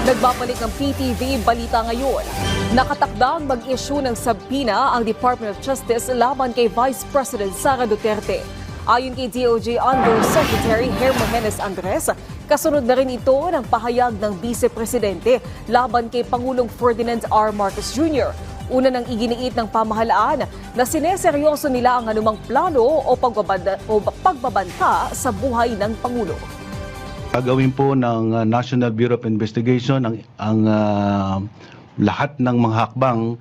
Nagbabalik ang PTV Balita ngayon. Nakatakdang mag-issue ng subpoena ang Department of Justice laban kay Vice President Sara Duterte. Ayon kay DOJ Undersecretary Hermogenes Andres, kasunod na rin ito ng pahayag ng Vice Presidente laban kay Pangulong Ferdinand R. Marcos Jr. Una nang iginiit ng pamahalaan na sineseryoso nila ang anumang plano o pagbabanta sa buhay ng Pangulo. Gagawin po ng National Bureau of Investigation ang lahat ng mga hakbang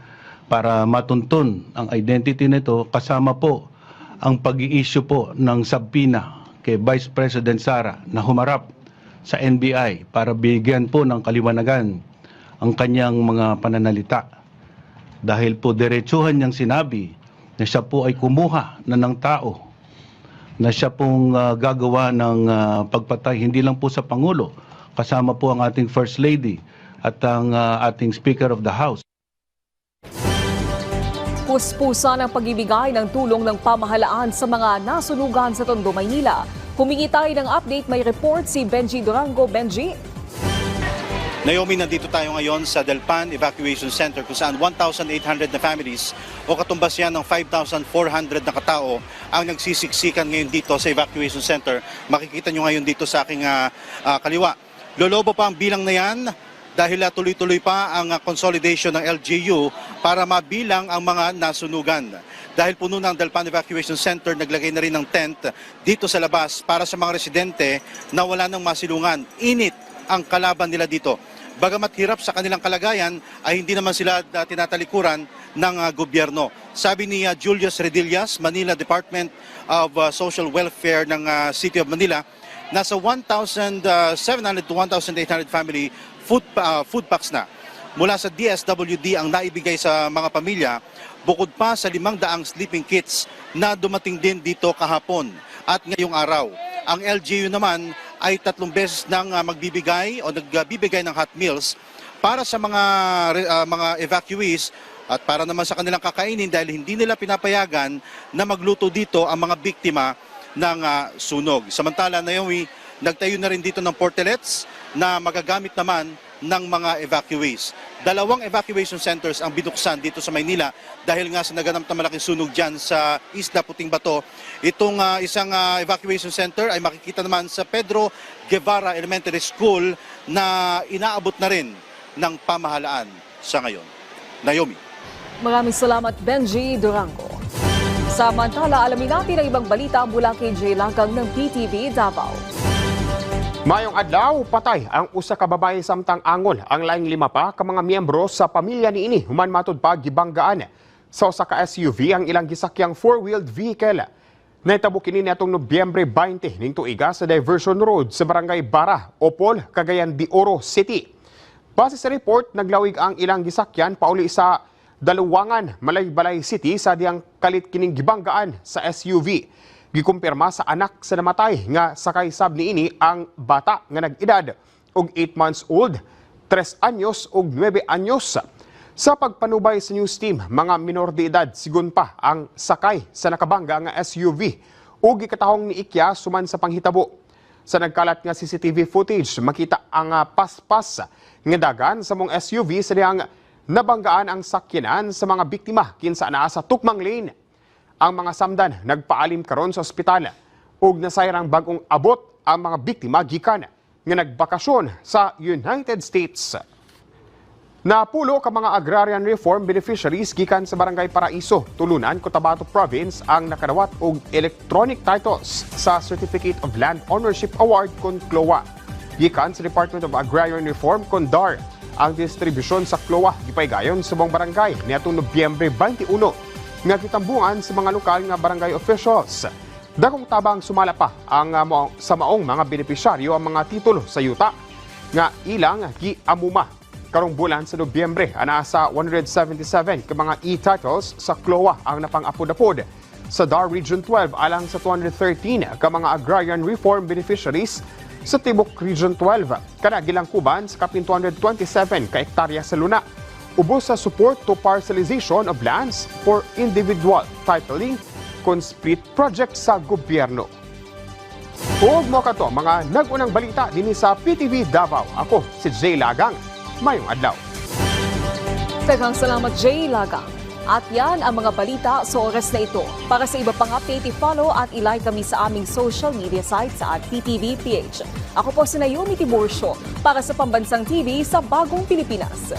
para matuntun ang identity nito, kasama po ang pag-i-issue po ng subpoena kay Vice President Sara na humarap sa NBI para bigyan po ng kaliwanagan ang kanyang mga pananalita. Dahil po diretsuhan niyang sinabi na siya po ay kumuha na ng tao, na siya pong gagawa ng pagpatay hindi lang po sa Pangulo, kasama po ang ating First Lady at ang ating Speaker of the House. Puspusan ang pagbibigay ng tulong ng pamahalaan sa mga nasunugan sa Tondo, Maynila. Humingi tayo ng update, may report si Benji Durango. Benji? Naomi, nandito tayo ngayon sa Delpan Evacuation Center kung saan 1,800 na families o katumbas yan ng 5,400 na katao ang nagsisiksikan ngayon dito sa Evacuation Center. Makikita nyo ngayon dito sa aking kaliwa. Lolobo pa ang bilang na yan dahil tuloy-tuloy pa ang consolidation ng LGU para mabilang ang mga nasunugan. Dahil puno ng Delpan Evacuation Center, naglagay na rin ng tent dito sa labas para sa mga residente na wala nang masilungan. Init ang kalaban nila dito. Bagamat hirap sa kanilang kalagayan, ay hindi naman sila tinatalikuran ng gobyerno. Sabi ni Julius Redillas, Manila Department of Social Welfare ng City of Manila, nasa 1,700 to 1,800 family food packs na. Mula sa DSWD ang naibigay sa mga pamilya, bukod pa sa 500 sleeping kits na dumating din dito kahapon at ngayong araw. Ang LGU naman ay 3 beses nang magbibigay o nagbibigay ng hot meals para sa mga evacuees at para naman sa kanilang kakainin dahil hindi nila pinapayagan na magluto dito ang mga biktima ng sunog. Samantala, Naomi, nagtayo na rin dito ng portlets na magagamit naman ng mga evacuees. 2 evacuation centers ang binuksan dito sa Maynila dahil nga sa naganap na malaking sunog dyan sa Isla Puting Bato. Itong isang evacuation center ay makikita naman sa Pedro Guevara Elementary School na inaabot na rin ng pamahalaan sa ngayon. Naomi. Maraming salamat, Benji Durango. Samantala, alamin natin ang ibang balita mula kay Jay Lagang ng PTV Davao. Mayong adlaw, patay ang usa ka babae samtang angol. Ang laing 5 pa ka mga miyembro sa pamilya niini human matud pa gibanggaan sa usa ka SUV ang ilang gisakyang 4-wheeled vehicle. Naitabo kini niadtong Nobyembre 20 ning tuiga sa Diversion Road sa Barangay Bara, Opol, Cagayan de Oro City. Base sa report, naglawig ang ilang gisakyan pauli sa Daluwangan, Malaybalay City sa diyang kalit kining gibanggaan sa SUV. Gikumpirma sa anak sa namatay nga sakay sab niini ang bata nga nag-edad og 8 months old, 3 anyos ug 9 anyos. Sa pagpanubay sa news team, mga minor de edad sigun pa ang sakay sa nakabangga nga SUV ug gikatahong ni Ikya suman sa panghitabo. Sa nagkalat nga CCTV footage, makita ang paspas nga dagan sa mong SUV sa diyang nabanggaan ang sakyanan sa mga biktima kinsa anaa sa tukmang lane. Ang mga samdan nagpaalim karon sa ospital ug nasayrang bagong abot ang mga biktima gikan nga nagbakasyon sa United States. Napulo ka mga agrarian reform beneficiaries gikan sa Barangay Paraiso, Tulunan, Cotabato Province ang nakadawat og electronic titles sa Certificate of Land Ownership Award kon CLOA. Gikan sa Department of Agrarian Reform kon DAR. Ang distribusyon sa CLOA gipaygayon sa buong barangay niadtong Nobyembre 21 nga kitambungan sa mga lokal nga barangay officials. Dakong tabang sumala pa ang sa maong mga benepisyaryo ang mga titulo sa yuta nga ilang giamuma. Karong bulan sa Nobyembre, ana sa 177 ka mga e-titles sa CLOA ang napang-apod-apod. Sa DAR Region 12 alang sa 213 ka mga agrarian reform beneficiaries sa Tibok Region 12. Kana gilangkuban sa kapin 227 ka hektarya sa Luna. Ubos sa support to parcelization of lands for individual titling kon split project sa gobyerno. Huwag mo ka to mga nag-unang balita din sa PTV Davao. Ako si Jay Lagang. Mayong adlaw. Daghang salamat, Jay Lagang. At yan ang mga balita sa oras na ito. Para sa iba pang update, i-follow at i-like kami sa aming social media sites at PTV PH. Ako po si Naomi Tiburcio para sa Pambansang TV sa Bagong Pilipinas.